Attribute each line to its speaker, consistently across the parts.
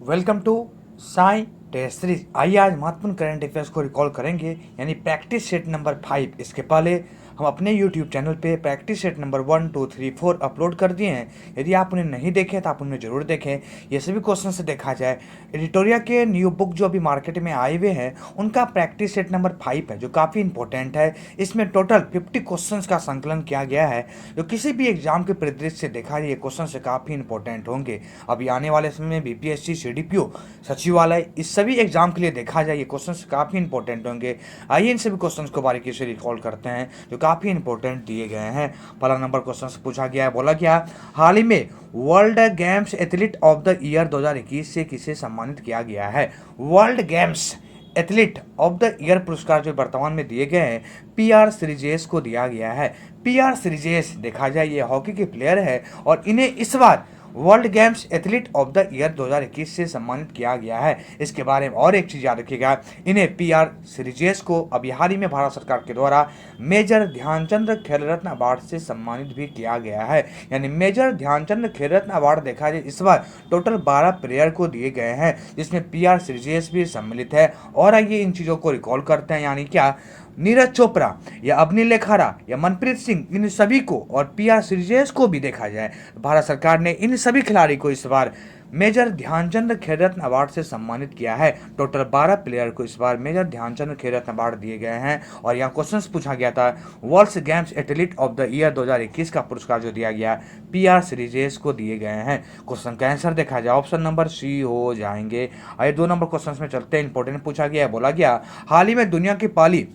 Speaker 1: Welcome to Sai test series. आइए आज महत्वपूर्ण करंट अफेयर्स को रिकॉल करेंगे, यानी प्रैक्टिस सेट नंबर 5। इसके पहले हम अपने यूट्यूब चैनल पे प्रैक्टिस सेट नंबर 1, 2, 3, 4 अपलोड कर दिए हैं। यदि आप उन्हें नहीं देखें तो आप उन्हें जरूर देखें। ये सभी क्वेश्चन से देखा जाए, एडिटोरिया के न्यू बुक जो अभी मार्केट में आए हुए हैं उनका प्रैक्टिस सेट नंबर 5 है, जो काफ़ी इंपॉर्टेंट है। इसमें टोटल 50 क्वेश्चन का संकलन किया गया है, जो किसी भी एग्जाम के परिदृश्य से देखा जाए ये क्वेश्चन से काफ़ी इंपॉर्टेंट होंगे। अभी आने वाले समय में बीपीएससी, सीडीपीओ, सचिवालय, इस सभी एग्जाम के लिए देखा जाए ये क्वेश्चंस काफ़ी इंपॉर्टेंट होंगे। आइए इन सभी क्वेश्चंस को बारीकी से रिकॉल करते हैं, जो काफ़ी इंपॉर्टेंट दिए गए हैं। पहला नंबर क्वेश्चन से पूछा गया है, बोला गया हाल ही में world games athlete of the year 2021 से किसे सम्मानित किया गया है। World games athlete of the year पुरस्कार जो वर्तमान में दिए गए हैं पीआर श्रीजेश को दिया गया है। पीआर श्रीजेश देखा जाए ये हॉकी के प्लेयर है और इन्हें इस बार world games athlete of the year 2021 से सम्मानित किया गया है। इसके बारे में और एक चीज़ याद रखिएगा, इन्हें पीआर श्रीजेश को अभी हाल ही में भारत सरकार के द्वारा मेजर ध्यानचंद खेल रत्न अवार्ड से सम्मानित भी किया गया है। यानी मेजर ध्यानचंद खेल रत्न अवार्ड देखा जाए इस बार टोटल 12 प्लेयर को दिए गए हैं, जिसमें पीआर श्रीजेश भी सम्मिलित है। और आइए इन चीज़ों को रिकॉल करते हैं, यानी क्या नीरज चोपड़ा या अवनी लेखारा या मनप्रीत सिंह, इन सभी को और पीआर श्रीजेश को भी देखा जाए भारत सरकार ने इन सभी खिलाड़ी को इस बार मेजर ध्यानचंद खेल रत्न अवार्ड से सम्मानित किया है। टोटल 12 प्लेयर को इस बार मेजर ध्यानचंद खेल रत्न अवार्ड दिए गए हैं। और यहाँ क्वेश्चन पूछा गया था world games athlete of the year 2021 का पुरस्कार जो दिया गया पीआर श्रीजेश को दिए गए हैं। क्वेश्चन का आंसर देखा जाए ऑप्शन नंबर सी हो जाएंगे। आइए 2 नंबर क्वेश्चन में चलते हैं। इंपॉर्टेंट पूछा गया है, बोला गया हाल ही में दुनिया की पहली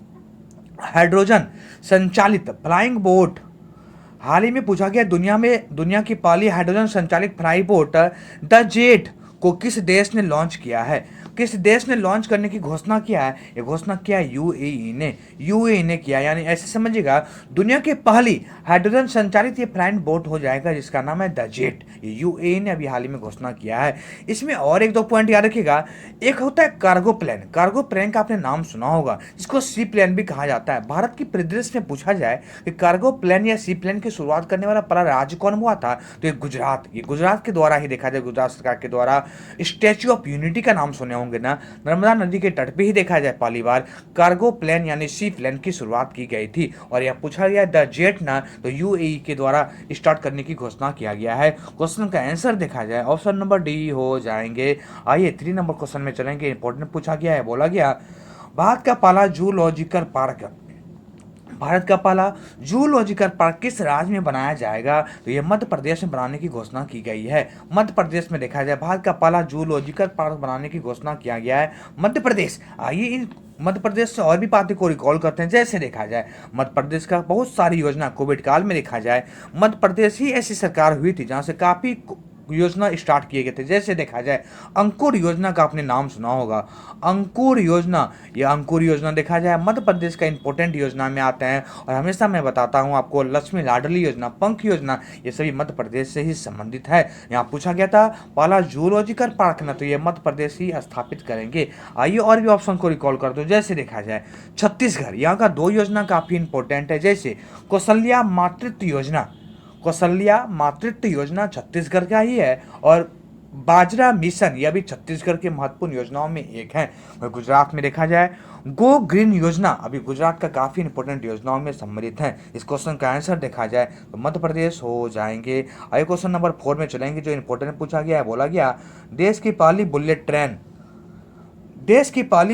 Speaker 1: हाइड्रोजन संचालित फ्लाइंग बोट, हाल ही में पूछा गया दुनिया की पहली हाइड्रोजन संचालित फ्लाई बोट द जेट को किस देश ने लॉन्च किया है। किस देश ने लॉन्च करने की घोषणा किया है? ये घोषणा किया यूएई ने किया। यानी ऐसे समझिएगा दुनिया की पहली हाइड्रोजन संचालित ये फ्लाइंग बोट हो जाएगा, जिसका नाम है द जेट। ये यूएई ने अभी हाल ही में घोषणा किया है। इसमें और एक दो पॉइंट याद रखिएगा। एक होता है कार्गो प्लेन। कार्गो प्लेन का आपने नाम सुना होगा, जिसको सी प्लेन भी कहा जाता है। भारत की परिदृश्य में पूछा जाए कि कार्गो प्लेन या सी प्लेन की शुरुआत करने वाला पहला राज्य कौन हुआ था, तो ये गुजरात के द्वारा ही देखा जाए, गुजरात सरकार के द्वारा। स्टैच्यू ऑफ यूनिटी का नाम सुने होंगे ना, नर्मदा नदी के तट पे ही देखा जाए पहली बार कार्गो प्लेन यानी सी प्लेन की शुरुआत की गई थी। और यह पूछा गया द जेट ना, तो यूएई के द्वारा स्टार्ट करने की घोषणा किया गया है। क्वेश्चन का आंसर देखा जाए ऑप्शन नंबर डी हो जाएंगे। आइए 3 नंबर क्वेश्चन में चलेंगे। इंपॉर्टेंट पूछा गया है, बोला गया भारत का पहला जूलॉजिकल पार्क किस राज्य में बनाया जाएगा, तो यह मध्य प्रदेश में बनाने की घोषणा की गई है। मध्य प्रदेश में देखा जाए भारत का पहला जूलॉजिकल पार्क बनाने की घोषणा किया गया है मध्य प्रदेश। आइए इन मध्य प्रदेश से और भी बातें को रिकॉल करते हैं। जैसे देखा जाए मध्य प्रदेश का बहुत सारी योजना कोविड काल में देखा जाए मध्य प्रदेश ही ऐसी सरकार हुई थी जहाँ से काफ़ी योजना स्टार्ट किए गए थे। जैसे देखा जाए अंकुर योजना का आपने नाम सुना होगा। अंकुर योजना देखा जाए मध्य प्रदेश का इंपॉर्टेंट योजना में आते हैं। और हमेशा मैं बताता हूं आपको लक्ष्मी लाडली योजना, पंख योजना, ये सभी मध्य प्रदेश से ही संबंधित है। यहाँ पूछा गया था पहला जूलॉजिकल पार्क ना, तो ये मध्य प्रदेश ही स्थापित करेंगे। आइए और भी ऑप्शन को रिकॉल कर दो। जैसे देखा जाए छत्तीसगढ़, यहाँ का 2 योजना काफी इंपॉर्टेंट है। जैसे कौशल्या मातृत्व योजना छत्तीसगढ़ का ही है, और बाजरा मिशन यह भी छत्तीसगढ़ के महत्वपूर्ण योजनाओं में एक है। और गुजरात में देखा जाए गो ग्रीन योजना अभी गुजरात का काफ़ी इंपॉर्टेंट योजनाओं में सम्मिलित है। इस क्वेश्चन का आंसर देखा जाए तो मध्य प्रदेश हो जाएंगे। आइए क्वेश्चन नंबर 4 में चलेंगे, जो इंपॉर्टेंट पूछा गया है। बोला गया देश की पहली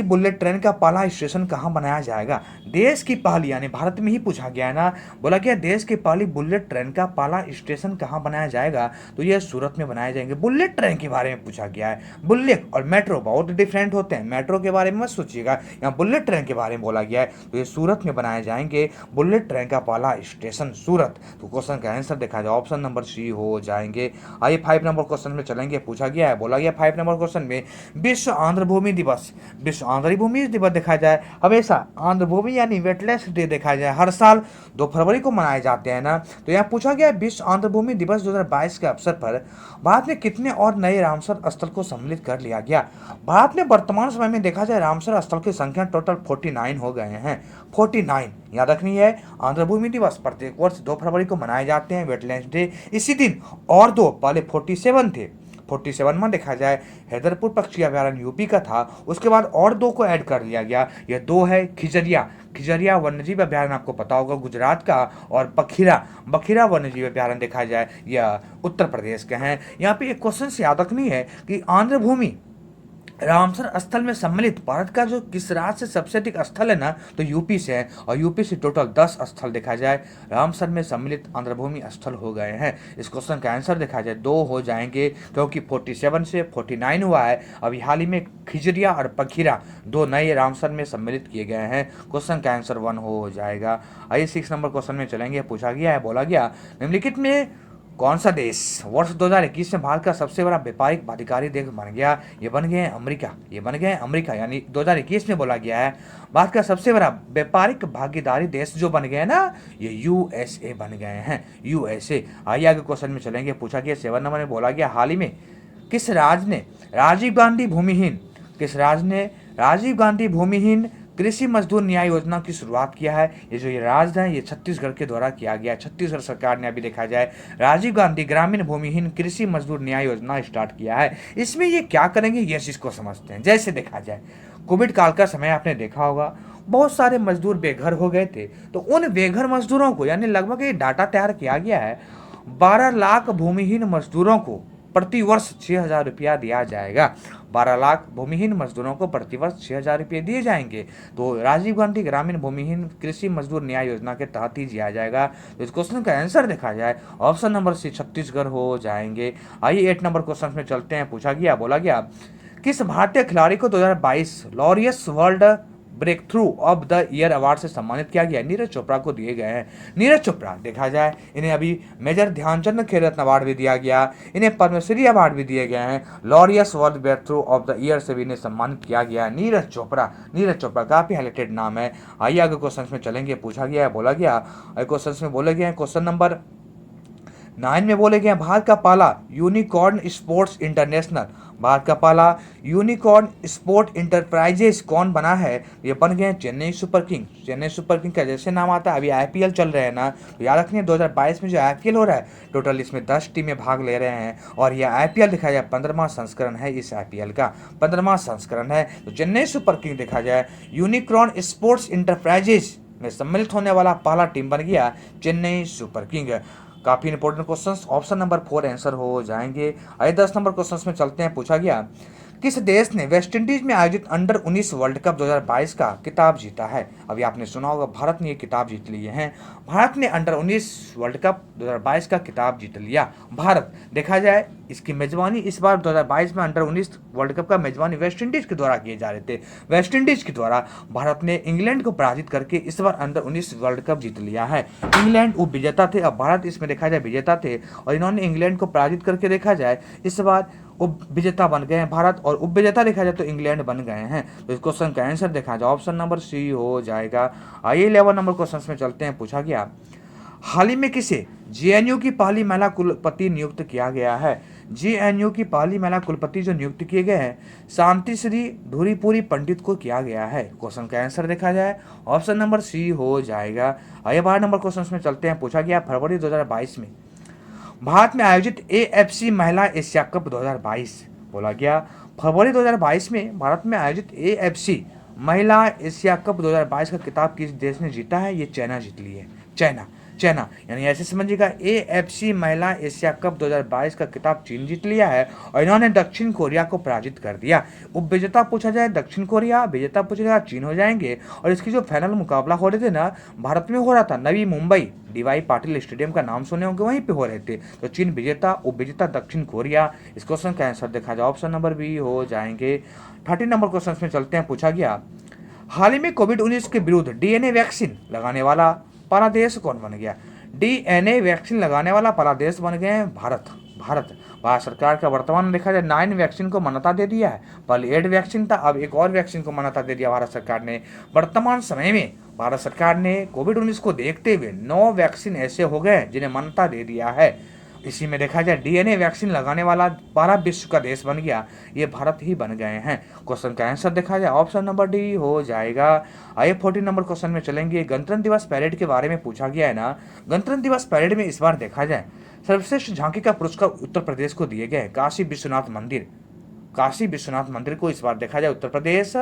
Speaker 1: बुलेट ट्रेन का पहला स्टेशन कहाँ बनाया जाएगा। देश की पहली यानी भारत में ही पूछा गया है ना। बोला गया देश की पहली बुलेट ट्रेन का पहला स्टेशन कहाँ बनाया जाएगा, तो यह सूरत में बनाए जाएंगे। बुलेट ट्रेन के बारे में पूछा गया है। बुलेट और मेट्रो बहुत डिफरेंट होते हैं, मेट्रो के बारे में मत सोचिएगा। यहाँ बुलेट ट्रेन के बारे में बोला गया है, तो ये सूरत में बनाए जाएंगे। बुलेट ट्रेन का पहला स्टेशन सूरत। तो क्वेश्चन का आंसर देखा जाए ऑप्शन नंबर सी हो जाएंगे। आइए 5 नंबर क्वेश्चन में चलेंगे। पूछा गया है, बोला गया 5 नंबर क्वेश्चन में विश्व आंध्र भूमि दिवस देखा जाए हमेशा आंध्र भूमि यानी वेटलैंड्स डे देखा जाए हर साल 2 फरवरी को मनाए जाते हैं ना। तो यहाँ पूछा गया विश्व आंध्र भूमि दिवस 2022 के अवसर पर भारत में कितने और नए रामसर स्थल को सम्मिलित कर लिया गया। भारत में वर्तमान समय में देखा जाए रामसर स्थल की संख्या टोटल 49 हो गए हैं। 49 याद रखनी है। आंध्र भूमि दिवस प्रत्येक वर्ष 2 फरवरी को मनाए जाते हैं, वेटलैंड्स डे इसी दिन, और 2 पहले 47 थे। 47 में देखा जाए हैदरपुर पक्षी अभयारण्य यूपी का था। उसके बाद और 2 को ऐड कर लिया गया। यह 2 है खिजरिया वन्यजीव अभयारण्य, आपको पता होगा गुजरात का, और बखिरा वन्यजीव अभयारण्य देखा जाए यह उत्तर प्रदेश के हैं। यहाँ पे एक क्वेश्चन से याद रखनी है कि आंध्र भूमि रामसर स्थल में सम्मिलित भारत का जो किस राज्य से सबसे अधिक स्थल है ना, तो यूपी से है, और यूपी से टोटल 10 स्थल देखा जाए रामसर में सम्मिलित आंध्रभूमि स्थल हो गए हैं। इस क्वेश्चन का आंसर देखा जाए 2 हो जाएंगे, क्योंकि 47 से 49 हुआ है। अभी हाल ही में खिजरिया और पखीरा 2 नए रामसर में सम्मिलित किए गए हैं। क्वेश्चन का आंसर 1 हो जाएगा। आइए 6 नंबर क्वेश्चन में चलेंगे। पूछा गया है, बोला गया निम्नलिखित में कौन सा देश वर्ष 2021 में भारत का सबसे बड़ा व्यापारिक भागीदारी देश बन गया? ये बन गए अमेरिका। यानी 2021 में बोला गया है भारत का सबसे बड़ा व्यापारिक भागीदारी देश जो बन गए ना, ये यूएसए बन गए हैं, यूएसए। आइए आगे क्वेश्चन में चलेंगे। पूछा गया 7 नंबर में बोला गया हाल ही में किस राज्य ने राजीव गांधी भूमिहीन कृषि मजदूर न्याय योजना की शुरुआत किया है? ये राज्य है, ये छत्तीसगढ़ के द्वारा किया गया। छत्तीसगढ़ सरकार ने अभी देखा जाए राजीव गांधी ग्रामीण भूमिहीन कृषि मजदूर न्याय योजना स्टार्ट किया है। इसमें ये क्या करेंगे, ये चीज को समझते हैं। जैसे देखा जाए कोविड काल का समय आपने देखा होगा, बहुत सारे मजदूर बेघर हो गए थे, तो उन बेघर मजदूरों को, यानी लगभग ये डाटा तैयार किया गया है, 12 लाख भूमिहीन मजदूरों को प्रति वर्ष 6,000 रुपया दिया जाएगा। 12 लाख भूमिहीन मजदूरों को प्रति वर्ष 6,000 रुपये दिए जाएंगे। तो राजीव गांधी ग्रामीण भूमिहीन कृषि मजदूर न्याय योजना के तहत ही दिया जाएगा। तो इस क्वेश्चन का आंसर देखा जाए ऑप्शन नंबर सी छत्तीसगढ़ हो जाएंगे। आइए 8 नंबर क्वेश्चन में चलते हैं। पूछा गया, बोला गया किस भारतीय खिलाड़ी को 2022 Laureus world breakthrough of the year award से सम्मानित किया गया? नीरज चोपड़ा को दिए गए हैं। नीरज चोपड़ा देखा जाए इन्हें अभी मेजर ध्यानचंद खेल रत्न अवार्ड भी दिया गया, इन्हें पद्मश्री अवार्ड भी दिए गए हैं, Laureus world breakthrough of the year से भी इन्हें सम्मानित किया गया। नीरज चोपड़ा काफी हाईलाइटेड नाम है। आइए आगे क्वेश्चन में चलेंगे। पूछा गया है, बोला गया क्वेश्चन में बोले गए क्वेश्चन नंबर 9 में बोले गए भारत का पहला यूनिकॉर्न स्पोर्ट्स इंटरनेशनल, भारत का पहला यूनिकॉर्न स्पोर्ट इंटरप्राइजेस कौन बना है? ये बन गए चेन्नई सुपर किंग का जैसे नाम आता है। अभी आईपीएल चल रहे हैं ना, तो याद रखिए 2022 में जो आईपीएल हो रहा है, टोटल इसमें 10 टीमें भाग ले रहे हैं, और यह आईपीएल देखा जाए 15वां संस्करण है। इस आईपीएल का 15वां संस्करण है। तो चेन्नई सुपर किंग देखा जाए यूनिकॉर्न स्पोर्ट्स इंटरप्राइजेस में सम्मिलित होने वाला पहला टीम बन गया चेन्नई सुपर किंग। काफी important questions, option number 4 answer हो जाएंगे। आइए 10 नंबर क्वेश्चंस में चलते हैं। पूछा गया किस देश ने वेस्टइंडीज में आयोजित अंडर 19 वर्ल्ड कप 2022 का खिताब जीता है? अभी आपने सुना होगा भारत ने ये खिताब जीत लिए हैं। भारत ने अंडर 19 वर्ल्ड कप 2022 का खिताब जीत लिया। भारत देखा जाए इसकी मेजबानी इस बार 2022 में अंडर 19 वर्ल्ड कप का मेजबानी वेस्टइंडीज के द्वारा किए जा रहे थे। वेस्टइंडीज के द्वारा भारत ने इंग्लैंड को पराजित करके इस बार अंडर 19 वर्ल्ड कप जीत लिया है। इंग्लैंड उप विजेता थे, अब भारत इसमें देखा जाए विजेता थे, और इन्होंने इंग्लैंड को पराजित करके देखा जाए इस बार उप विजेता बन गए हैं भारत, और उप विजेता देखा जाए तो इंग्लैंड बन गए हैं। तो इस क्वेश्चन का आंसर देखा जाए ऑप्शन नंबर सी हो जाएगा। आइए 11 नंबर क्वेश्चन में चलते हैं। पूछा गया हाल ही में किसे जेएनयू की पहली महिला कुलपति नियुक्त किया गया है? जेएनयू की पहली महिला कुलपति जो नियुक्त किए गए हैं शांति श्री धुरीपुरी पंडित को किया गया है। क्वेश्चन का आंसर देखा जाए ऑप्शन नंबर सी हो जाएगा। आइए 12 नंबर क्वेश्चन में चलते हैं। पूछा गया फरवरी 2022 में भारत में आयोजित एएफसी महिला एशिया कप 2022, बोला गया फरवरी 2022 में भारत में आयोजित एएफसी महिला एशिया कप 2022 का खिताब किस देश ने जीता है? ये चाइना जीत ली है। चाइना यानी ऐसे समझिएगा एएफसी महिला एशिया कप 2022 का खिताब चीन जीत लिया है, और इन्होंने दक्षिण कोरिया को पराजित कर दिया। उप विजेता पूछा जाए दक्षिण कोरिया, विजेता पूछा जाए चीन हो जाएंगे। और इसकी जो फाइनल मुकाबला हो रहे थे ना, भारत में हो रहा था नवी मुंबई डीवाई पाटिल स्टेडियम का नाम सुने होंगे, वहीं पे हो रहे थे। तो चीन विजेता, उप विजेता दक्षिण कोरिया। इस क्वेश्चन का आंसर देखा जाए ऑप्शन नंबर बी हो जाएंगे। 13 नंबर क्वेश्चन में चलते हैं। पूछा गया हाल ही में कोविड-19 के विरुद्ध डीएनए वैक्सीन लगाने वाला पहला देश कौन बन गया? डीएनए वैक्सीन लगाने वाला पहला देश बन गए हैं भारत सरकार का वर्तमान में देखा जाए 9 वैक्सीन को मान्यता दे दिया है। पहले 8 वैक्सीन था, अब एक और वैक्सीन को मान्यता दे दिया भारत सरकार ने। वर्तमान समय में भारत सरकार ने कोविड-19 को देखते हुए 9 वैक्सीन ऐसे हो गए जिन्हें मान्यता दे दिया है। इसी में देखा जाए डीएनए वैक्सीन लगाने वाला पहला विश्व का देश बन गया, ये भारत ही बन गए हैं। क्वेश्चन का आंसर देखा जाए ऑप्शन नंबर डी हो जाएगा। आइए 14 नंबर क्वेश्चन में चलेंगे। गणतंत्र दिवस परेड के बारे में पूछा गया है ना। गणतंत्र दिवस परेड में इस बार देखा जाए सर्वश्रेष्ठ झांकी का पुरस्कार उत्तर प्रदेश को दिए गए। काशी विश्वनाथ मंदिर, काशी विश्वनाथ मंदिर को इस बार देखा जाए उत्तर प्रदेश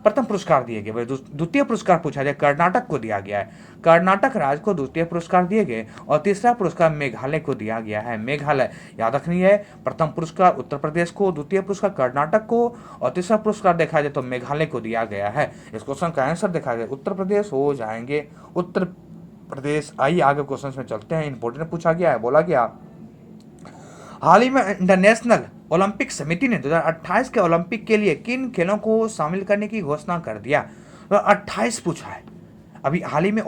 Speaker 1: प्रथम पुरस्कार दिए गए। वही द्वितीय पुरस्कार पूछा जाए कर्नाटक को दिया गया है, कर्नाटक राज्य को द्वितीय पुरस्कार दिए गए। और तीसरा पुरस्कार मेघालय को दिया गया है, मेघालय याद रखनी है। प्रथम पुरस्कार उत्तर प्रदेश को, द्वितीय पुरस्कार कर्नाटक को और तीसरा पुरस्कार देखा जाए तो मेघालय को दिया गया है। इस क्वेश्चन का आंसर देखा जाए उत्तर प्रदेश हो जाएंगे, उत्तर प्रदेश। आइए आगे क्वेश्चन में चलते हैं। इंपोर्टेंट पूछा गया है, बोला गया हाल ही में इंटरनेशनल ओलंपिक समिति ने 2028 के ओलंपिक के लिए किन खेलों को शामिल करने की घोषणा कर दिया। तो 28 पूछा है। अभी हाल ही में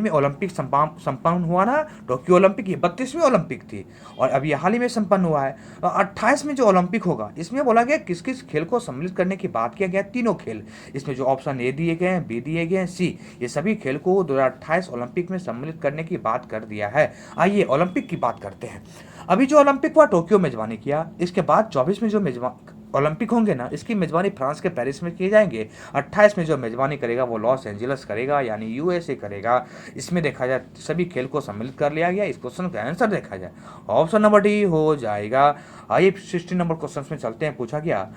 Speaker 1: ओलंपिक संपन्न हुआ ना, टोक्यो ओलंपिक, ये 32वीं ओलंपिक थी और अभी हाल ही में संपन्न हुआ है। 28 में जो ओलंपिक होगा इसमें बोला गया किस किस खेल को सम्मिलित करने की बात किया गया। तीनों खेल इसमें जो ऑप्शन ए दिए गए हैं, बी दिए गए हैं, सी, ये सभी खेल को 2028 ओलंपिक में सम्मिलित करने की बात कर दिया है। आइए ओलंपिक की बात करते हैं। अभी जो ओलंपिक हुआ टोक्यो मेजबानी किया, इसके बाद 24 में जो मेजबान ओलंपिक होंगे ना, इसकी मेजबानी फ्रांस के पेरिस में किए जाएंगे। 28 में जो मेजबानी करेगा वो लॉस एंजल्स करेगा, यानी यूएसए करेगा। इसमें देखा जाए सभी खेल को सम्मिलित कर लिया गया। इस क्वेश्चन का आंसर देखा जाए ऑप्शन नंबर डी हो जाएगा। आइए 60 नंबर क्वेश्चन में चलते हैं। पूछा गया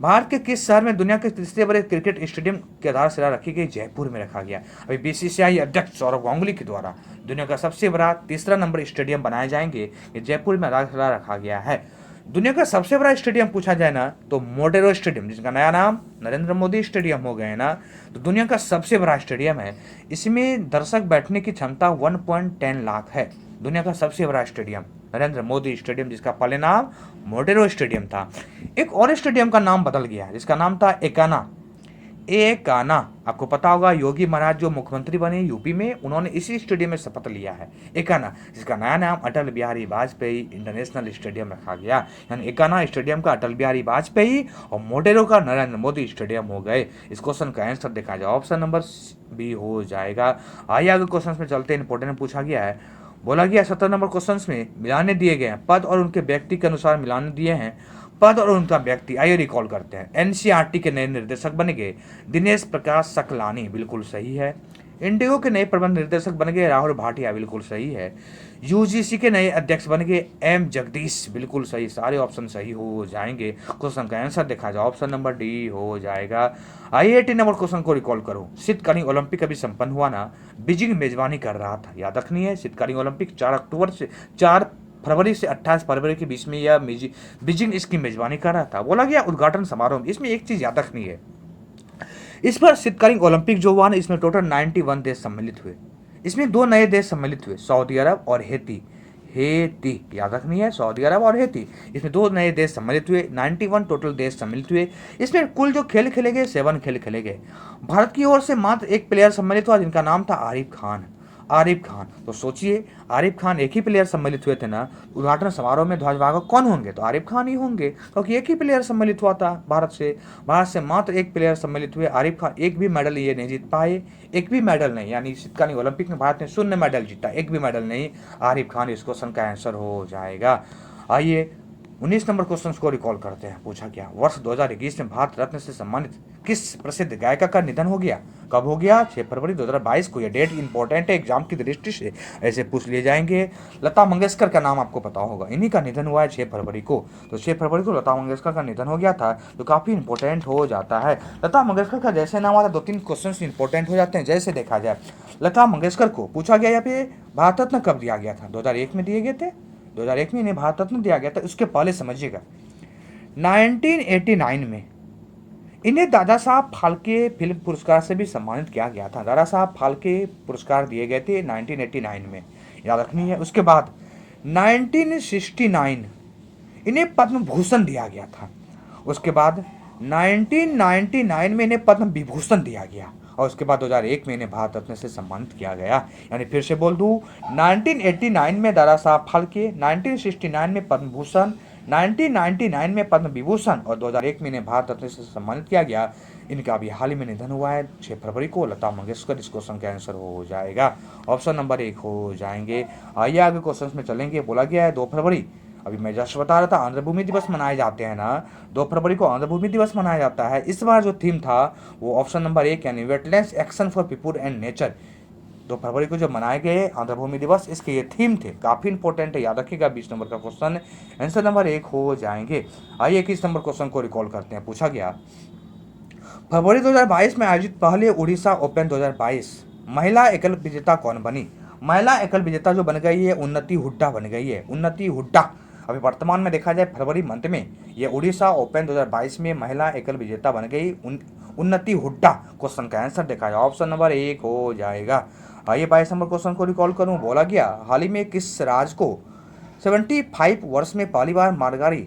Speaker 1: भारत के किस शहर में दुनिया के तीसरे बड़े क्रिकेट स्टेडियम की आधारशिला रखी गई। जयपुर में रखा गया। अभी बीसीसीआई अध्यक्ष सौरव गांगुली के द्वारा दुनिया का सबसे बड़ा तीसरा नंबर स्टेडियम बनाए जाएंगे। ये जयपुर में आधारशिला रखा गया है। दुनिया का सबसे बड़ा स्टेडियम पूछा जाए ना तो मोटेरो स्टेडियम, जिसका नया नाम नरेंद्र मोदी स्टेडियम हो गया है ना, तो दुनिया का सबसे बड़ा स्टेडियम है। इसमें दर्शक बैठने की क्षमता 1.10 लाख है। दुनिया का सबसे बड़ा स्टेडियम नरेंद्र मोदी स्टेडियम, जिसका पहले नाम मोटेरो स्टेडियम था। एक और स्टेडियम का नाम बदल गया, जिसका नाम था एकाना। एकाना, आपको पता होगा योगी महाराज जो मुख्यमंत्री बने यूपी में, उन्होंने इसी स्टेडियम में शपथ लिया है, एकाना, जिसका नया नाम अटल बिहारी वाजपेयी इंटरनेशनल स्टेडियम रखा गया। यानी एकाना स्टेडियम का अटल बिहारी वाजपेयी और मोटेरो का नरेंद्र मोदी स्टेडियम हो गए। इस क्वेश्चन का आंसर देखा जाए ऑप्शन नंबर बी हो जाएगा। आइए आगे क्वेश्चन में चलते हैं। इंपोर्टेंट पूछा गया है, बोला गया 17 नंबर क्वेश्चन में मिलाने दिए गए हैं, पद और उनके व्यक्ति के अनुसार मिलाने दिए हैं। पद और उनका व्यक्ति, आइए रिकॉल करते हैं। एनसीईआरटी के नए निर्देशक बन गए दिनेश प्रकाश सकलानी, बिल्कुल सही है। इंडिगो के नए प्रबंध निर्देशक बन गए राहुल भाटिया, बिल्कुल सही है। यूजीसी के नए अध्यक्ष बन गए एम जगदीश, बिल्कुल सही। सारे ऑप्शन सही हो जाएंगे। क्वेश्चन का आंसर देखा जाए ऑप्शन नंबर डी हो जाएगा। आइए 18 नंबर क्वेश्चन को रिकॉल करो। शीतकालीन ओलंपिक अभी संपन्न हुआ ना, बीजिंग मेजबानी कर रहा था, याद रखनी है। शीतकालीन ओलंपिक 4 फरवरी से 28 फरवरी के बीच में यह बीजिंग इसकी मेजबानी कर रहा था। बोला गया उद्घाटन समारोह में, इसमें एक चीज याद रखनी है, इस बार शीतकालीन ओलंपिक जो हुआ ना, इसमें टोटल 91 देश सम्मिलित हुए। इसमें 2 नए देश सम्मिलित हुए, सऊदी अरब और हेती। हेती याद रखनी है, सऊदी अरब और हेती, इसमें 2 नए देश सम्मिलित हुए। 91 टोटल देश सम्मिलित हुए। इसमें कुल जो खेल खेले गए 7 खेल खेले गए। भारत की ओर से मात्र एक प्लेयर सम्मिलित हुआ, जिनका नाम था आरिफ खान। आरिफ खान, तो सोचिए आरिफ खान एक ही प्लेयर सम्मिलित हुए थे ना, उद्घाटन समारोह में ध्वजवाहक कौन होंगे, तो आरिफ खान ही होंगे, क्योंकि एक ही प्लेयर सम्मिलित हुआ था भारत से मात्र एक प्लेयर सम्मिलित हुए आरिफ खान। एक भी मेडल ये नहीं जीत पाए, एक भी मेडल नहीं, यानी शीतकालीन ओलंपिक में भारत ने 0 मेडल जीता, एक भी मेडल नहीं। आरिफ खान इस क्वेश्चन का आंसर हो जाएगा। आइए 19 नंबर क्वेश्चन को रिकॉल करते हैं। पूछा गया वर्ष 2021 में भारत रत्न से सम्मानित किस प्रसिद्ध गायिका का निधन हो गया। कब हो गया, 6 फरवरी 2022 को। यह डेट इंपॉर्टेंट है, एग्जाम की दृष्टि से ऐसे पूछ लिए जाएंगे। लता मंगेशकर का नाम आपको पता होगा, इन्हीं का निधन हुआ है 6 फरवरी को। तो 6 फरवरी को लता मंगेशकर का निधन हो गया था, तो काफी इंपॉर्टेंट हो जाता है। लता मंगेशकर का जैसे नाम आता 2-3 क्वेश्चन इंपॉर्टेंट हो जाते हैं। जैसे देखा जाए लता मंगेशकर को पूछा गया यहाँ पे भारत रत्न कब दिया गया था, 2001 में दिए गए थे। 2001 में इन्हें भारत रत्न दिया गया था। उसके पहले समझिएगा 1989 में इन्हें दादा साहब फाल्के फिल्म पुरस्कार से भी सम्मानित किया गया था। दादा साहब फाल्के पुरस्कार दिए गए थे 1989 में, याद रखनी है। उसके बाद 1969 इन्हें पद्म भूषण दिया गया था। उसके बाद 1999 में इन्हें पद्म विभूषण दिया गया और उसके बाद 2001 में इन्हें भारत रत्न से सम्मानित किया गया। यानी फिर से बोल दूं, 1989 में दादा साहब फाल्के, 1969 में पद्म भूषण, 1999 में पद्म विभूषण और 2001 में इन्हें भारत रत्न से सम्मानित किया गया। इनका अभी हाल ही में निधन हुआ है 6 फरवरी को, लता मंगेशकर। इस क्वेश्चन का आंसर हो जाएगा ऑप्शन नंबर 1 हो जाएंगे। आइए आगे क्वेश्चन में चलेंगे। बोला गया है 2 फरवरी, अभी मैं जस्ट बता रहा था आंध्र भूमि दिवस मनाए जाते हैं ना, 2 फरवरी को आंध्र भूमि दिवस मनाया जाता है। इस बार जो थीम था वो ऑप्शन नंबर 1 यानी wetlands action for people and nature, 2 फरवरी को जो मनाए गए आंध्र दिवस, इसके ये थीम थे, काफ़ी इंपॉर्टेंट है, याद रखिएगा। 20 नंबर का क्वेश्चन, आंसर नंबर 1 हो जाएंगे। आइए 21 नंबर क्वेश्चन को रिकॉल करते हैं। पूछा गया, फरवरी 2022 में आयोजित पहले उड़ीसा ओपन 2022 महिला एकल विजेता कौन बनी? महिला एकल विजेता जो बन गई है उन्नति हुड्डा बन गई है, उन्नति हुड्डा। अभी वर्तमान में देखा जाए फरवरी मंथ में ये उड़ीसा ओपन 2022 में महिला एकल विजेता बन गई उन्नति हुड्डा। क्वेश्चन का आंसर देखा जाए ऑप्शन नंबर 1 हो जाएगा। आइए 22 नंबर क्वेश्चन को रिकॉल करूं। बोला गया, हाल ही में किस राज्य को 75 वर्ष में पहली बार मालगाड़ी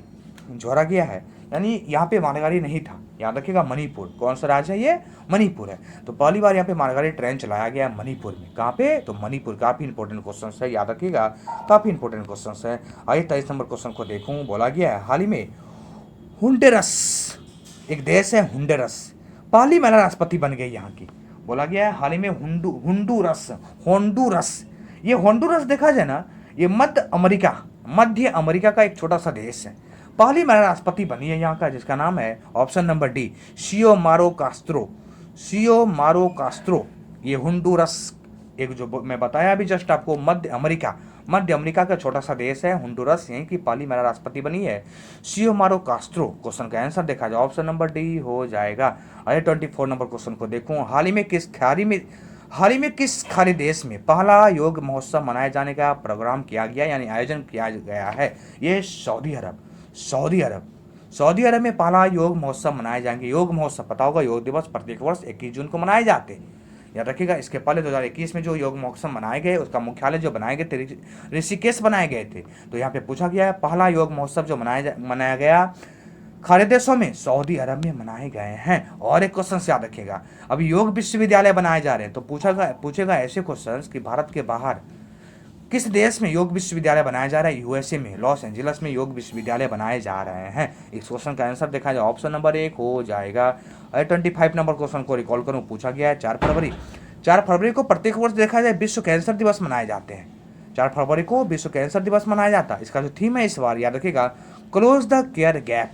Speaker 1: जोड़ा गया है? यानी यहाँ पे मालगाड़ी नहीं था, याद रखिएगा मणिपुर। कौन सा राज्य है ये? मणिपुर है। तो पहली बार यहाँ पे मालगाड़ी ट्रेन चलाया गया है मणिपुर में। कहाँ पे? तो मणिपुर। काफ़ी इंपॉर्टेंट क्वेश्चन है, याद रखिएगा, काफ़ी इंपॉर्टेंट क्वेश्चन है। आइए 23 नंबर क्वेश्चन को देखूँ। बोला गया है, हाल ही में हुंडुरस एक देश है, हुंडुरस पहली महिला राष्ट्रपति बन गई यहाँ की। बोला गया है हाल ही में होंडुरस। ये होंडुरस देखा जाए ना, ये मध्य अमेरिका का एक छोटा सा देश है। पहली महिला राष्ट्रपति बनी है यहाँ का, जिसका नाम है ऑप्शन नंबर डी, शियोमारो कास्त्रो। ये होंडुरस, एक जो मैं बताया अभी जस्ट आपको, मध्य अमेरिका का छोटा सा देश है होंडुरस, यहीं की पहली महिला राष्ट्रपति बनी है शियोमारो कास्त्रो। क्वेश्चन का आंसर देखा जाए ऑप्शन नंबर डी हो जाएगा। अरे 24 नंबर क्वेश्चन को देखूं। हाल ही में किस खाड़ी देश में पहला योग महोत्सव मनाए जाने का प्रोग्राम किया गया, यानी आयोजन किया गया है? ये सऊदी अरब में पहला योग महोत्सव मनाए जाएंगे। योग महोत्सव पता होगा, योग दिवस प्रत्येक वर्ष 21 जून को मनाए जाते हैं, याद रखिएगा। इसके पहले 2021 में जो योग महोत्सव मनाए गए, उसका मुख्यालय जो बनाए गए थे ऋषिकेश बनाए गए थे। तो यहाँ पे पूछा गया है, पहला योग महोत्सव जो मनाया गया खाड़ी देशों में, सऊदी अरब में मनाए गए हैं। और एक क्वेश्चन याद रखिएगा, अभी योग विश्वविद्यालय बनाए जा रहे हैं, तो पूछेगा ऐसे क्वेश्चन कि भारत के बाहर किस देश में योग विश्वविद्यालय बनाया जा रहा है? यूएसए में, लॉस एंजलिस में योग विश्वविद्यालय बनाए जा रहे हैं। इस क्वेश्चन का आंसर देखा जाए ऑप्शन नंबर 1 हो जाएगा। अरे 25 नंबर क्वेश्चन को रिकॉल करूं। पूछा गया है, 4 फरवरी को प्रत्येक वर्ष देखा जाए विश्व कैंसर दिवस मनाए जाते हैं। 4 फरवरी को विश्व कैंसर दिवस मनाया जाता है। इसका जो थीम है इस बार, याद रखिएगा, क्लोज द केयर गैप।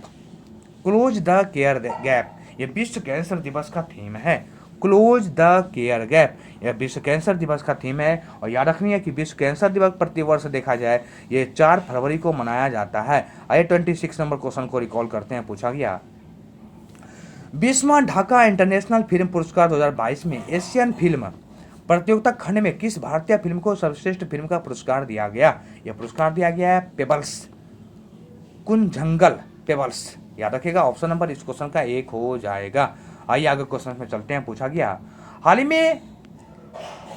Speaker 1: ये विश्व कैंसर दिवस का थीम है, क्लोज द केयर गैप। यह विश्व कैंसर दिवस का थीम है। और याद रखनी है कि विश्व कैंसर दिवस प्रतिवर्ष देखा जाए ये 4 फरवरी को मनाया जाता है। आइए 26 नंबर क्वेश्चन को रिकॉल करते हैं। पूछा गया, 20वां ढाका इंटरनेशनल फिल्म पुरस्कार 2022 में एशियन फिल्म प्रतियोगिता खंड में किस भारतीय फिल्म को सर्वश्रेष्ठ फिल्म का पुरस्कार दिया गया? यह पुरस्कार दिया गया है पेबल्स, कुंजंगल पेबल्स। याद रखिएगा ऑप्शन नंबर इस क्वेश्चन का 1 हो जाएगा। आइए आगे क्वेश्चन में चलते हैं। पूछा गया, हाल ही में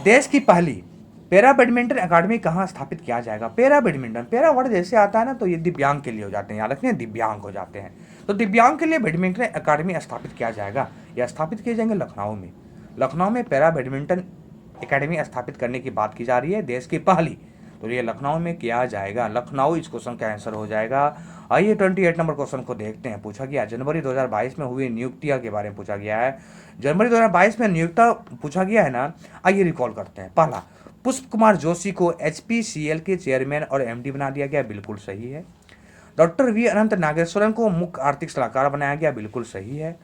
Speaker 1: देश की पहली पैरा बैडमिंटन अकादमी कहाँ स्थापित किया जाएगा? पैरा वर्ड जैसे आता है ना, तो ये दिव्यांग के लिए हो जाते हैं, याद रखिए दिव्यांग हो जाते हैं। तो दिव्यांग के लिए बैडमिंटन अकादमी स्थापित किया जाएगा, या स्थापित किए जाएंगे लखनऊ में पैरा बैडमिंटन अकादमी स्थापित करने की बात की जा रही है, देश की पहली। तो ये लखनऊ में किया जाएगा, लखनऊ इस क्वेश्चन का आंसर हो जाएगा। आइए 28 नंबर क्वेश्चन को देखते हैं। पूछा गया, जनवरी 2022 में हुई नियुक्तियां के बारे में पूछा गया है। जनवरी 2022 में नियुक्ता पूछा गया है ना, आइए रिकॉल करते हैं। पहला, पुष्प कुमार जोशी को HPCL के चेयरमैन और MD बना दिया गया, बिल्कुल सही है। डॉक्टर V अनंत नागेश्वरन को मुख्य आर्थिक सलाहकार बनाया गया, बिल्कुल सही है।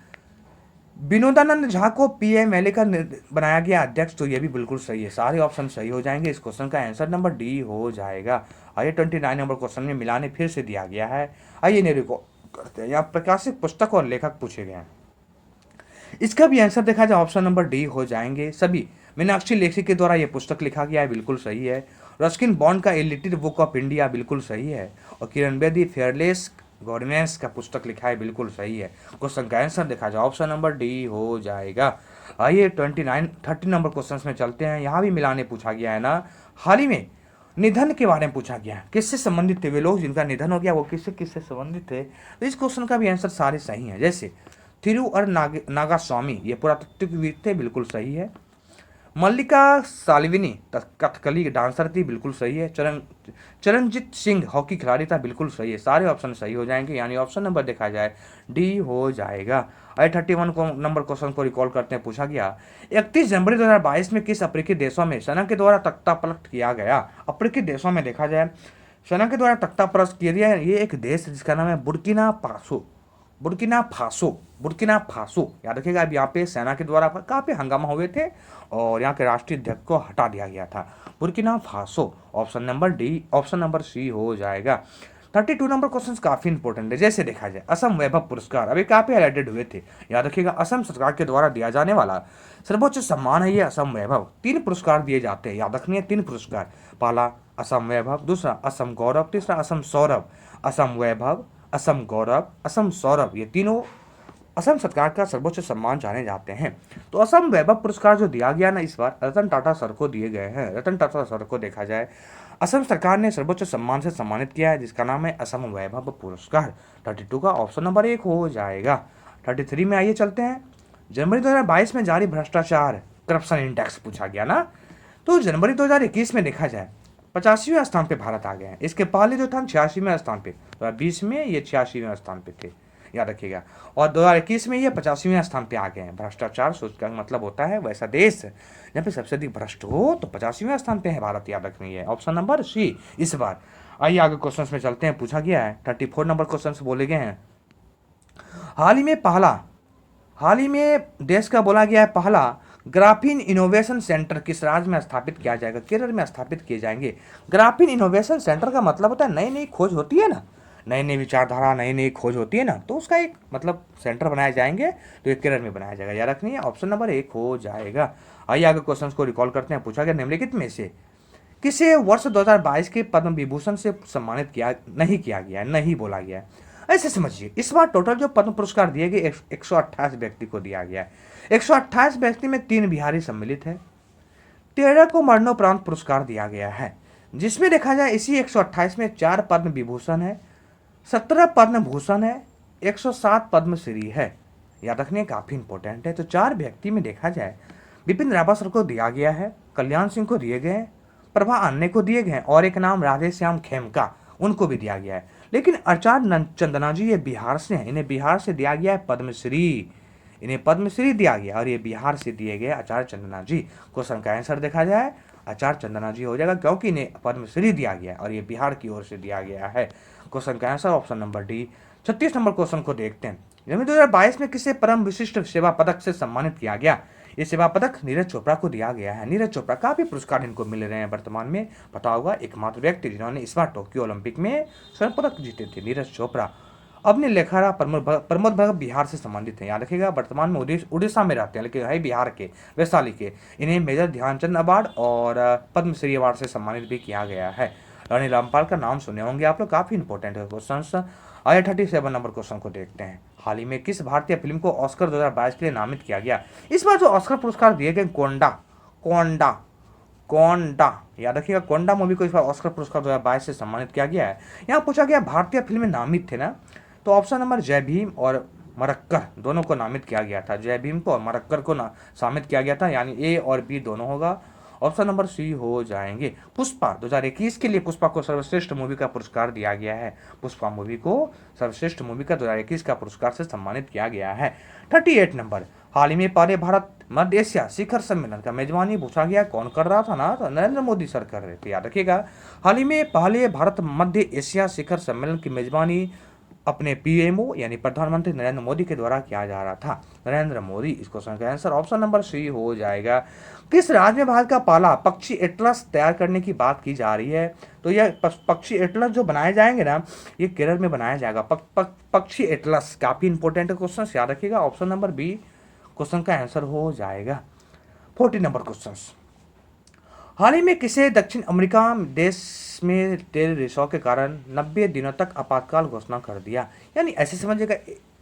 Speaker 1: विनोदानंद झा को PMLA का बनाया गया अध्यक्ष, तो ये भी बिल्कुल सही है। सारे ऑप्शन सही हो जाएंगे। इस क्वेश्चन का आंसर नंबर डी हो जाएगा। आइए 29 नंबर क्वेश्चन में मिलाने फिर से दिया गया है। आइए नहीं रिकॉर्ड करते हैं। यहाँ प्रकाशित पुस्तक और लेखक पूछे गए हैं, इसका भी आंसर देखा जाए ऑप्शन नंबर डी हो जाएंगे सभी। मीनाक्षी लेखी के द्वारा यह पुस्तक लिखा गया है, बिल्कुल सही है। रस्किन बॉन्ड का a little book of India, बिल्कुल सही है। और किरण बेदी फेयरलेस गवर्नेंस का पुस्तक लिखा है, बिल्कुल सही है। क्वेश्चन का आंसर देखा जाए ऑप्शन नंबर डी हो जाएगा। आइए 30 नंबर क्वेश्चन में चलते हैं। यहाँ भी मिलाने पूछा गया है ना, हाल ही में निधन के बारे में पूछा गया है, किससे संबंधित थे वे लोग जिनका निधन हो गया, वो किससे संबंधित थे? तो इस क्वेश्चन का भी आंसर सारे सही है। जैसे थिरुअर नागास्वामी, ये पुरातत्वविद थे, बिल्कुल सही है। मल्लिका साल्विनी कथकली डांसर थी, बिल्कुल सही है। चरणजीत सिंह हॉकी खिलाड़ी था, बिल्कुल सही है। सारे ऑप्शन सही हो जाएंगे, यानी ऑप्शन नंबर देखा जाए डी हो जाएगा। आई 31 नंबर क्वेश्चन को रिकॉल करते हैं। पूछा गया, 31 जनवरी 2022 में किस अफ्रीकी देशों में सेना के द्वारा तख्ता पलट किया गया? अफ्रीकी देशों में देखा जाए सेना के द्वारा तख्ता पलट किया गया, ये एक देश जिसका नाम है Burkina Faso. Burkina Faso, Burkina Faso याद रखिएगा। अब यहाँ पे सेना के द्वारा काफ़ी हंगामा हुए थे और यहाँ के राष्ट्रीय अध्यक्ष को हटा दिया गया था। Burkina Faso, option number D, option number C हो जाएगा। 32 नंबर क्वेश्चन काफी इंपॉर्टेंट है। जैसे देखा जाए असम वैभव पुरस्कार अभी काफी हाईलाइटेड हुए थे, याद रखिएगा। असम सरकार के द्वारा दिया जाने वाला सर्वोच्च सम्मान है ये असम वैभव। 3 पुरस्कार दिए जाते हैं, याद रखनी है 3 पुरस्कार। पहला असम वैभव, दूसरा असम गौरव, तीसरा असम सौरभ। असम वैभव, असम गौरव, असम सौरभ, ये तीनों असम सरकार का सर्वोच्च सम्मान जाने जाते हैं। तो असम वैभव पुरस्कार जो दिया गया ना इस बार रतन टाटा सर को दिए गए हैं। रतन टाटा सर को देखा जाए असम सरकार ने सर्वोच्च सम्मान से सम्मानित किया है, जिसका नाम है असम वैभव पुरस्कार। 32 का ऑप्शन नंबर 1 हो जाएगा। 33 में आइए चलते हैं। जनवरी 2022 में जारी भ्रष्टाचार करप्शन इंडेक्स पूछा गया ना, तो जनवरी 2021 में देखा जाए 85वें स्थान पे भारत आ गए हैं। इसके पहले जो था 86वें स्थान पे, 2020 में ये 86वें स्थान पे थे, याद रखिएगा। और 2021 में ये 85वें स्थान पे आ गए हैं। भ्रष्टाचार सूचकांक मतलब होता है वैसा देश जहाँ पे सबसे अधिक भ्रष्ट हो, तो 85वें स्थान पे है भारत, याद रखनी है। ऑप्शन नंबर सी इस बार। आइए आगे क्वेश्चंस में चलते हैं। पूछा गया है 34 नंबर क्वेश्चंस बोले गए हैं। हाल ही में देश का बोला गया है पहला ग्राफीन इनोवेशन सेंटर किस राज्य में स्थापित किया जाएगा? केरल में स्थापित किए जाएंगे। ग्राफीन इनोवेशन सेंटर का मतलब होता है नई नई खोज होती है ना, नई नई विचारधारा, नई नई खोज होती है ना, तो उसका एक मतलब सेंटर बनाए जाएंगे, तो ये केरल में बनाया जाएगा, याद रखनी है। ऑप्शन नंबर 1 हो जाएगा। आइए आगे क्वेश्चन को रिकॉल करते हैं। पूछा गया निम्नलिखित में से किसे वर्ष 2022 के पद्म विभूषण से सम्मानित नहीं किया गया है, नहीं बोला गया है। ऐसे समझिए इस बार टोटल जो पद्म पुरस्कार दिए गए 128 व्यक्ति को दिया गया है। 128 व्यक्ति में 3 बिहारी सम्मिलित है, 13 को मरणोपरांत पुरस्कार दिया गया है, जिसमें देखा जाए इसी 128 में 4 पद्म विभूषण है, 17 पद्म भूषण है, 107 पद्मश्री है, याद रखने काफी इंपॉर्टेंट है। तो 4 व्यक्ति में देखा जाए बिपिन रावत सर को दिया गया है, कल्याण सिंह को दिए गए, प्रभा अन्य को दिए गए, और एक नाम राधेश्याम खेमका उनको भी दिया गया है। लेकिन आचार्य चंदना जी ये बिहार से हैं, इन्हें बिहार से दिया गया है पद्मश्री, इन्हें पद्मश्री दिया गया और ये बिहार से दिए गए आचार्य चंदना जी। क्वेश्चन का आंसर देखा जाए आचार्य चंदना जी हो जाएगा, क्योंकि इन्हें पद्मश्री दिया गया और ये बिहार की ओर से दिया गया है। क्वेश्चन का answer option number D. 36 number question को देखते हैं। जनवरी 2022 में किसे परम विशिष्ट सेवा पदक से सम्मानित किया गया? ये सेवा पदक नीरज चोपड़ा को दिया गया है। नीरज चोपड़ा काफी पुरस्कार इनको मिल रहे हैं वर्तमान में, पता होगा एकमात्र व्यक्ति जिन्होंने इस बार टोक्यो ओलंपिक में स्वर्ण पदक जीते थे, नीरज चोपड़ा। अवनी लेखारा प्रमोद भगत बिहार से संबंधित हैं, याद रखिएगा। वर्तमान में उड़ीसा में रहते हैं लेकिन है बिहार के, वैशाली के। इन्हें मेजर ध्यानचंद अवार्ड और पद्मश्री अवार्ड से सम्मानित भी किया गया है। रानी रामपाल का नाम सुने होंगे आप लोग, काफी इंपॉर्टेंट है क्वेश्चन। आइए 37 नंबर क्वेश्चन को देखते हैं। हाल ही में किस भारतीय फिल्म को ऑस्कर 2022 के लिए नामित किया गया? इस बार जो ऑस्कर पुरस्कार दिए गए कोंडा कोंडा कोंडा, याद रखिएगा, कोंडा मूवी को इस बार ऑस्कर पुरस्कार 2022 से सम्मानित किया गया है। यहाँ पूछा गया भारतीय फिल्म नामित थे ना, तो ऑप्शन नंबर जय भीम और मरक्कर दोनों को नामित किया गया था। जय भीम को और मरक्कर को शामिल किया गया था, यानी ए और बी दोनों होगा। ऑप्शन नंबर सी हो जाएंगे। पुष्पा 2021 के लिए पुष्पा को सर्वश्रेष्ठ मूवी का पुरस्कार दिया गया है। पुष्पा मूवी को सर्वश्रेष्ठ मूवी का 2021 का पुरस्कार से सम्मानित किया गया है। 38 नंबर। हाल ही में पहले भारत मध्य एशिया शिखर सम्मेलन का मेजबानी पूछा गया, कौन कर रहा था ना, तो नरेंद्र मोदी सर कर रहे थे, याद रखिएगा। हाल ही में पहले भारत मध्य एशिया शिखर सम्मेलन की मेजबानी अपने पीएमओ यानी प्रधानमंत्री नरेंद्र मोदी के द्वारा किया जा रहा था, नरेंद्र मोदी। इस क्वेश्चन का आंसर ऑप्शन नंबर सी हो जाएगा। किस राज्य में भारत का पहला पक्षी एटलस तैयार करने की बात की जा रही है? तो यह पक्षी एटलस जो बनाए जाएंगे ना, ये केरल में बनाया जाएगा। पक्षी एटलस काफी इंपॉर्टेंट क्वेश्चन, याद रखिएगा। ऑप्शन नंबर बी क्वेश्चन का आंसर हो जाएगा। 40 नंबर क्वेश्चन। हाल ही में किसे दक्षिण अमेरिका देश में तेल रिसाव के कारण 90 दिनों तक आपातकाल घोषणा कर दिया? यानी ऐसे समझिएगा,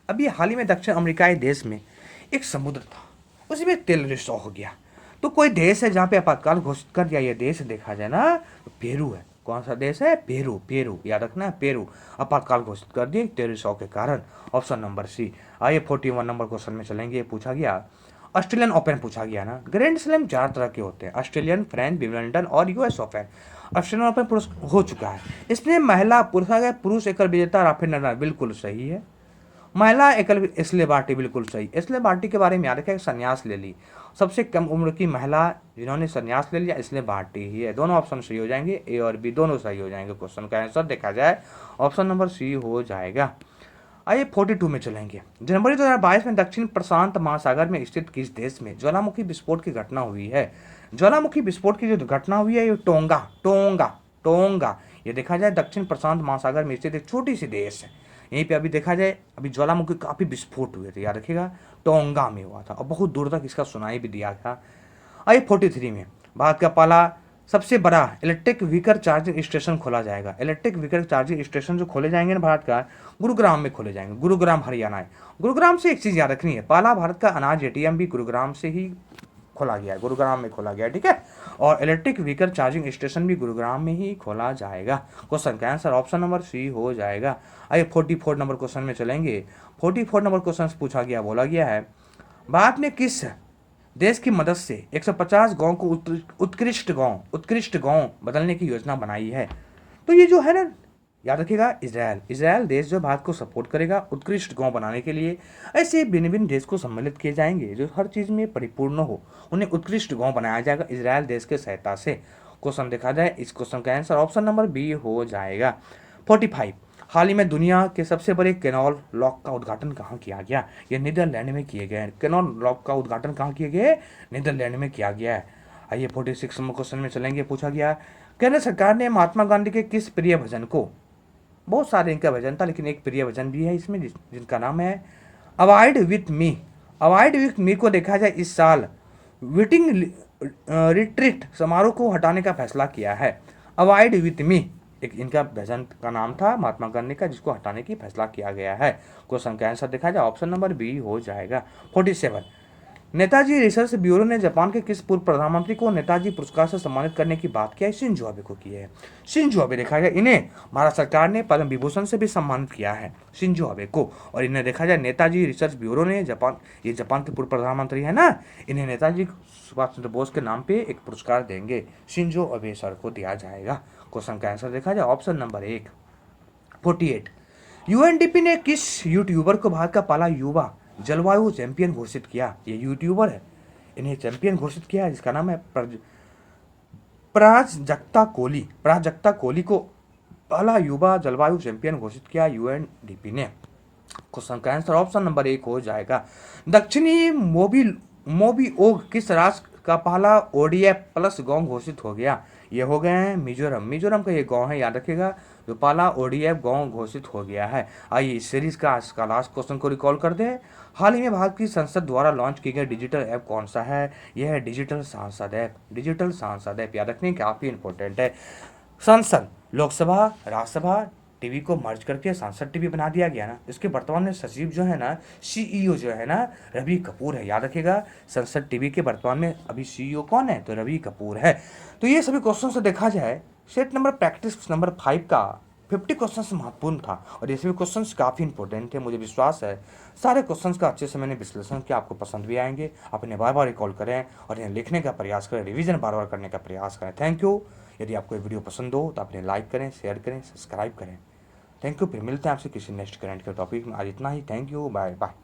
Speaker 1: अभी हाल ही में दक्षिण अमेरिकाई देश में एक समुद्र था, उसी में तेल रिसाव हो गया। तो कोई देश है जहाँ पे आपातकाल घोषित कर दिया। ये देश देखा जाए ना तो पेरू है। कौन सा देश है? पेरू, पेरू, याद रखना है, पेरू। आपातकाल घोषित कर दिए तेल रिसाव के कारण। Option number C. आइए 41 नंबर क्वेश्चन में चलेंगे। पूछा गया ऑस्ट्रेलियन ओपन पूछा गया ना। ग्रैंड स्लैम 4 तरह के होते हैं, ऑस्ट्रेलियन, फ्रेंच, विंबलडन और यूएस ओपन। ऑस्ट्रेलियन ओपन हो चुका है, इसमें महिला पुरुष एकल विजेता राफेल नडाल, बिल्कुल सही है। महिला एकल एशले बार्टी, बिल्कुल सही। एशले बार्टी के बारे में याद रखें, संन्यास ले ली, सबसे कम उम्र की महिला जिन्होंने संन्यास ले लिया एशले बार्टी ही है। दोनों ऑप्शन सही हो जाएंगे, ए और बी दोनों सही हो जाएंगे। क्वेश्चन का आंसर देखा जाए ऑप्शन नंबर सी हो जाएगा। आइए 42 में चलेंगे। जनवरी 2022 में दक्षिण प्रशांत महासागर में स्थित किस देश में ज्वालामुखी विस्फोट की घटना हुई है? ज्वालामुखी विस्फोट की जो घटना हुई है ये टोंगा टोंगा टोंगा ये देखा जाए दक्षिण प्रशांत महासागर में स्थित एक छोटी सी देश है। यहीं पे अभी देखा जाए अभी ज्वालामुखी काफी विस्फोट हुए थे, याद रखिएगा टोंगा में हुआ था और बहुत दूर तक इसका सुनाई भी दिया था। आइए 43 में भारत का पहला सबसे बड़ा इलेक्ट्रिक व्हीकल चार्जिंग स्टेशन खोला जाएगा। इलेक्ट्रिक व्हीकल चार्जिंग स्टेशन जो खोले जाएंगे ना भारत का, गुरुग्राम में खोले जाएंगे। गुरुग्राम हरियाणा है। गुरुग्राम से एक चीज याद रखनी है, पहला भारत का अनाज एटीएम भी गुरुग्राम से ही खोला गया है, गुरुग्राम में खोला गया है, ठीक है। और इलेक्ट्रिक व्हीकल चार्जिंग स्टेशन भी गुरुग्राम में ही खोला जाएगा। क्वेश्चन का आंसर ऑप्शन नंबर सी हो जाएगा। आइए 44 नंबर क्वेश्चन में चलेंगे। 44 नंबर क्वेश्चन पूछा गया, बोला गया है भारत ने किस देश की मदद से 150 गांव को उत्कृष्ट गांव बदलने की योजना बनाई है? तो ये जो है ना, याद रखिएगा इजराइल देश जो भारत को सपोर्ट करेगा उत्कृष्ट गांव बनाने के लिए। ऐसे भिन्न भिन्न देश को सम्मिलित किए जाएंगे जो हर चीज में परिपूर्ण हो, उन्हें उत्कृष्ट गांव बनाया जाएगा इजराइल देश के सहायता से। क्वेश्चन देखा जाए, इस क्वेश्चन का आंसर ऑप्शन नंबर बी हो जाएगा। 45 हाल ही में दुनिया के सबसे बड़े कैनाल लॉक का उद्घाटन कहाँ किया गया? ये नीदरलैंड में किए गए। कैनाल लॉक का उद्घाटन कहाँ किए गए? नीदरलैंड में किया गया है। आइए 46 नंबर क्वेश्चन में चलेंगे। पूछा गया केंद्र सरकार ने महात्मा गांधी के किस प्रिय भजन को, बहुत सारे इनका भजन था लेकिन एक प्रिय भजन भी है इसमें जिनका नाम है avoid with me. Avoid with me को देखा जाए इस साल वीटिंग रिट्रीट समारोह को हटाने का फैसला किया है। अवॉइड विथ मी एक इनका भजन का नाम था महात्मा गांधी का, जिसको हटाने की फैसला किया गया है। क्वेश्चन का आंसर देखा जाए ऑप्शन नंबर बी हो जाएगा। 47 नेताजी रिसर्च ब्यूरो ने जापान के किस पूर्व प्रधानमंत्री को नेताजी पुरस्कार से सम्मानित करने की बात किया है? शिंजो आबे को की है। शिंजो आबे देखा जाए इन्हें भारत सरकार ने पद्म विभूषण से भी सम्मानित किया है, शिंजो आबे को। और इन्हें देखा जाए नेताजी रिसर्च ब्यूरो ने जापान के पूर्व प्रधानमंत्री है ना, इन्हें नेताजी सुभाष चंद्र बोस के नाम पे एक पुरस्कार देंगे, शिंजो आबे सर को दिया जाएगा। क्वेश्चन का आंसर देखा जाए ऑप्शन नंबर 1। 48 यूएनडीपी ने किस यूट्यूबर को भारत का पहला युवा जलवायु चैंपियन घोषित किया? ये यूट्यूबर है, इन्हें चैंपियन घोषित किया जिसका नाम है प्राजक्ता कोहली को पहला युवा जलवायु चैंपियन घोषित किया यूएनडीपी ने। क्वेश्चन का आंसर ऑप्शन नंबर 1 हो जाएगा। दक्षिणी मोबीओग किस राष्ट्र का पहला ओडीएफ प्लस गांव घोषित हो गया? ये हो गए हैं मिजोरम का ये गांव है, याद रखिएगा, जो पहला ओडीएफ गांव घोषित हो गया है। आइए इस सीरीज का आज का लास्ट क्वेश्चन को रिकॉल कर दें। हाल ही में भारत की संसद द्वारा लॉन्च किए गए डिजिटल ऐप कौन सा है? यह है डिजिटल सांसद ऐप। याद रखने काफी इंपॉर्टेंट है। संसद, लोकसभा, राज्यसभा टीवी को मर्ज करके सांसद टीवी बना दिया गया ना। इसके वर्तमान में सचिव जो है ना, सीईओ जो है ना, रवि कपूर है। याद रखिएगा संसद टीवी के वर्तमान में अभी सीईओ कौन है? तो रवि कपूर है। तो ये सभी क्वेश्चन से देखा जाए सेट नंबर प्रैक्टिस नंबर 5 का 50 क्वेश्चन महत्वपूर्ण था और ये सभी क्वेश्चन काफी इंपॉर्टेंट थे। मुझे विश्वास है सारे क्वेश्चन का अच्छे से मैंने विश्लेषण किया, आपको पसंद भी आएंगे। आप इन्हें बार बार रिकॉल करें और इन्हें लिखने का प्रयास करें, रिवीजन बार बार करने का प्रयास करें। Thank you. यदि आपको ये वीडियो पसंद हो तो आप इन्हें लाइक करें, शेयर करें, सब्सक्राइब करें। Thank you. फिर मिलते हैं आपसे किसी नेक्स्ट करंट के टॉपिक में। आज इतना ही। Thank you. Bye bye.